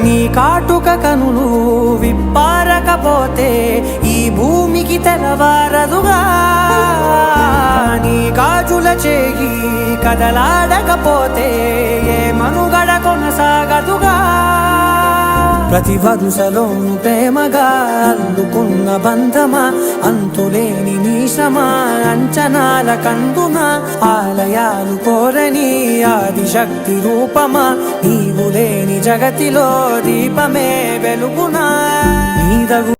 నీ కాటుక కనులు విప్పారకపోతే ఈ భూమికి తెలవారదుగా, నీ గాజుల చేయి కదలాడకపోతే ఏ మనుగడ కొనసాగదుగా. ప్రతి వరుసలోను ప్రేమగా అల్లుకున్న బంధమా, అంతులేని నీశమా, అంచనాల కందున ఆలయాలు కోరని ఆదిశక్తి రూపమా, నీవు లేని జగతిలో దీపమే వెలుగునా. నీదగు